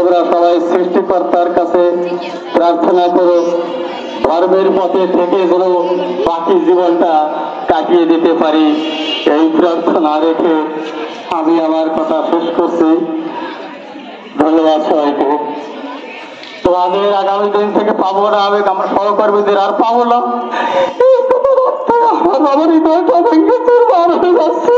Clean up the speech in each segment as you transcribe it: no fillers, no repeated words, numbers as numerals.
তোমরা সবাই সৃষ্টিকর্তার কাছে প্রার্থনা করো ধর্মের পথে থেকে যেন বাকি জীবনটা কাটিয়ে দিতে পারি, এই প্রার্থনা রেখে আমি আমার কথা শেষ করছি। ধন্যবাদ সবাইকে। তোমাদের আগামী দিন থেকে পাবো না আমি আমার সহকর্মীদের আর পাবো না, আমার হৃদয়টা ভেঙে চুরমার হয়ে যাচ্ছে।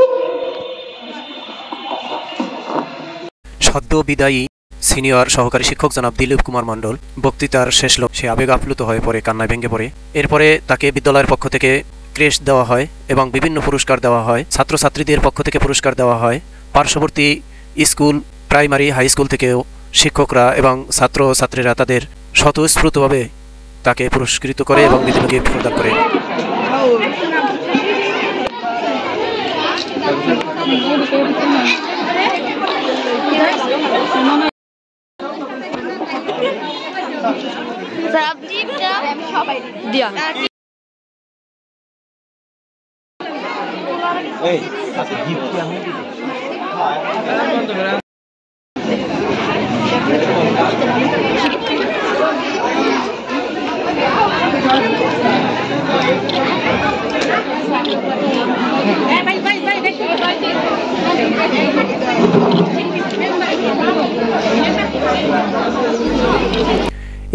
সদ্য বিদায়ী সিনিয়র সহকারী শিক্ষক জনাব দিলীপ কুমার মণ্ডল বক্তৃতার শেষ লক্ষ্যে আবেগ আপ্লুত হয়ে পড়ে কান্নায় ভেঙে পড়ে। এরপরে তাকে বিদ্যালয়ের পক্ষ থেকে ক্রেশ দেওয়া হয় এবং বিভিন্ন পুরস্কার দেওয়া হয়। ছাত্রছাত্রীদের পক্ষ থেকে পুরস্কার দেওয়া হয়। পার্শ্ববর্তী স্কুল, প্রাইমারি, হাই স্কুল থেকেও শিক্ষকরা এবং ছাত্রছাত্রীরা তাদের স্বতঃস্ফূর্তভাবে তাকে পুরস্কৃত করে এবং বিভিন্ন গিফট প্রদান করে।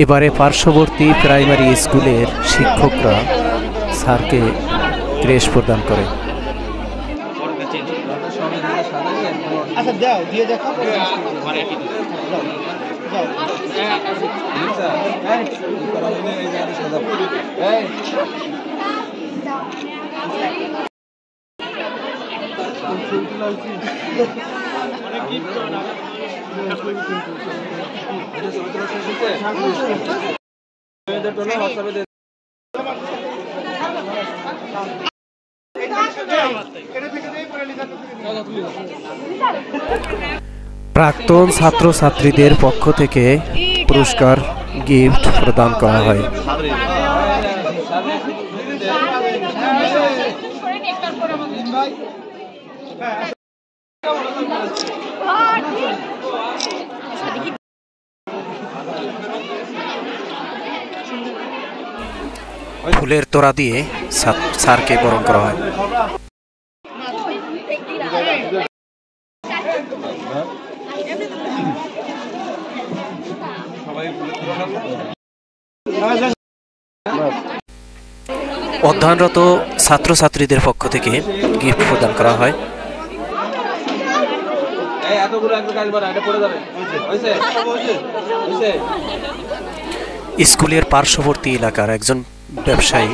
এবারে পার্শ্ববর্তী প্রাইমারি স্কুলের শিক্ষকরা স্যারকে ক্রেশ প্রদান করে। প্রাক্তন ছাত্রছাত্রীদের পক্ষ থেকে পুরস্কার গিফট প্রদান করা হয়। ফুলের তোড়া দিয়ে স্যারকে বরণ করা হয়। অধ্যয়নরত ছাত্রছাত্রীদের পক্ষ থেকে গিফট প্রদান করা হয়। স্কুলের পার্শ্ববর্তী এলাকার একজন ব্যবসায়ী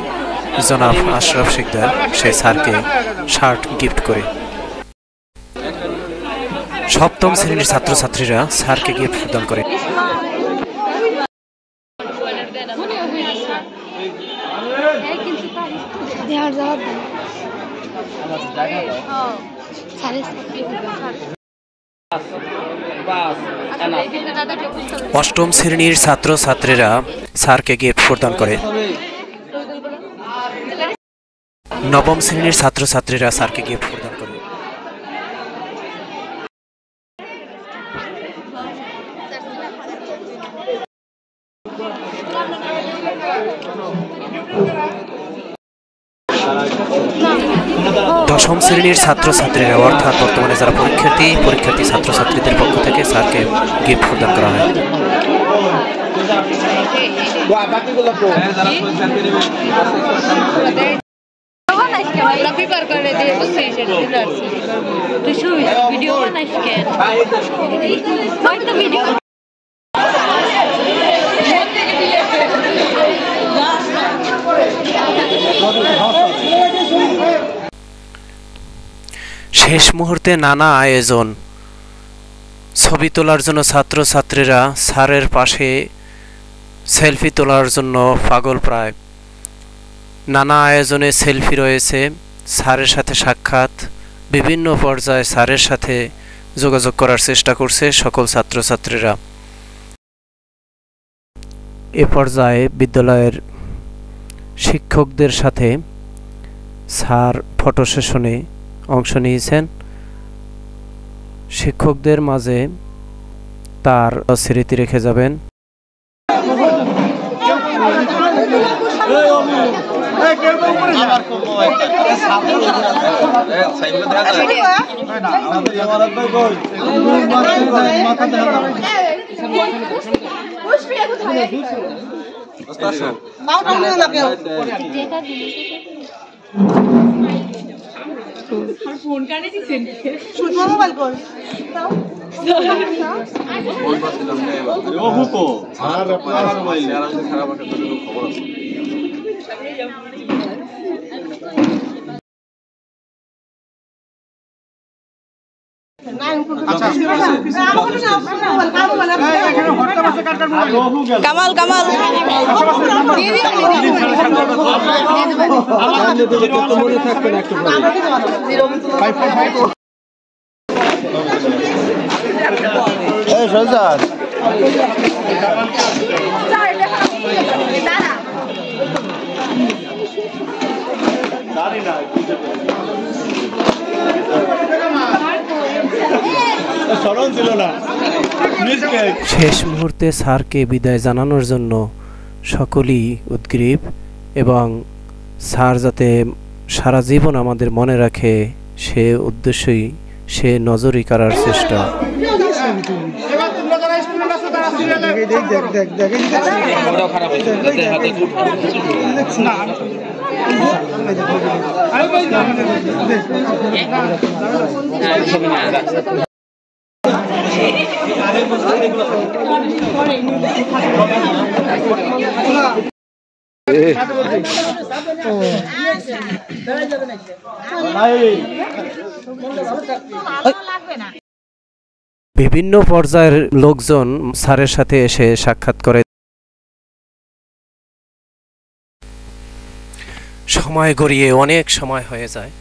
জনাব আশরাফ শিকদার সে স্যারকে শার্ট গিফট করে। সপ্তম শ্রেণীর ছাত্রছাত্রীরা স্যারকে গিফট প্রদান করে। অষ্টম শ্রেণীর ছাত্রছাত্রীরা স্যারকে গিফট প্রদান করে। নবম শ্রেণীর ছাত্রছাত্রীরা স্যারকে গিফট প্রদান করে। দশম শ্রেণীর ছাত্রছাত্রীরা অর্থাৎ বর্তমানে যারা পরীক্ষার্থী ছাত্রছাত্রীদের পক্ষ থেকে স্যারকে গিফট প্রদান করা হয়। শেষ মুহূর্তে নানা আয়োজন। ছবি তোলার জন্য ছাত্রছাত্রীরা স্যারের পাশে সেলফি তোলার জন্য পাগল প্রায়। নানা আয়োজনে সেলফি রয়েছে, স্যারের সাথে সাক্ষাৎ, বিভিন্ন পর্যায়ে স্যারের সাথে যোগাযোগ করার চেষ্টা করছে সকল ছাত্রছাত্রীরা। এ পর্যায়ে বিদ্যালয়ের শিক্ষকদের সাথে স্যার ফটো সেশনে অংশ নিয়েছেন। শিক্ষকদের মাঝে তার স্মৃতি রেখে যাবেন। কামাল কামাল শেষ মুহূর্তে স্যারকে বিদায় জানানোর জন্য সকলেই উদ্গ্রীব এবং স্যার যাতে সারা জীবন আমাদের মনে রাখে সে উদ্দেশ্যই সে নজরই করার চেষ্টা। বিভিন্ন পর্যায়ের লোকজন স্যারের সাথে এসে সাক্ষাৎ করে। সময় গড়িয়ে অনেক সময় হয়ে যায়।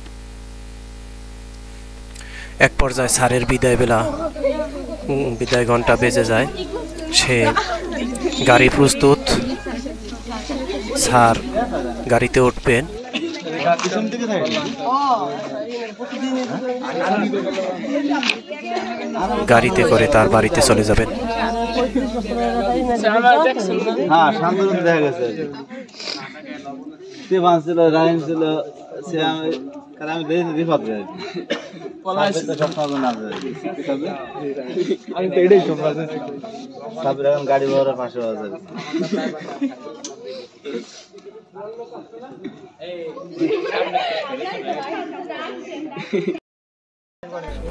এক পর্যায়ে স্যারের বিদায় বেলা, বিদায় ঘন্টা বেজে যায়। সে গাড়ি প্রস্তুত, স্যার গাড়িতে উঠবেন। গাড়িতে করে তার বাড়িতে চলে যাবেন। হ্যাঁ, শান্তনু দেখা গেছে। স্টিফান ছিল, রাহিম ছিল, আমি দেখেছি রিফাত ভাই। আমি তো এটাই সাবির এখন গাড়ি ভাড়ার পাশে আছে।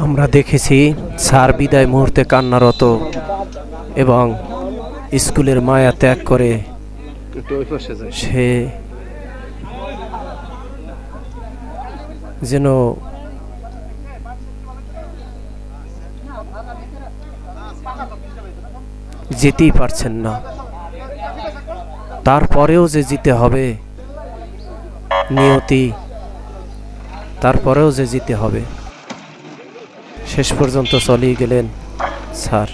আমরা দেখেছি স্যার বিদায় মুহূর্তে কান্নারত এবং স্কুলের মায়া ত্যাগ করে সে যেন যেতেই পারছেন না। তারপরেও যে যেতে হবে নিয়তি, তারপরেও যে যেতে হবে। শেষ পর্যন্ত চলেই গেলেন স্যার।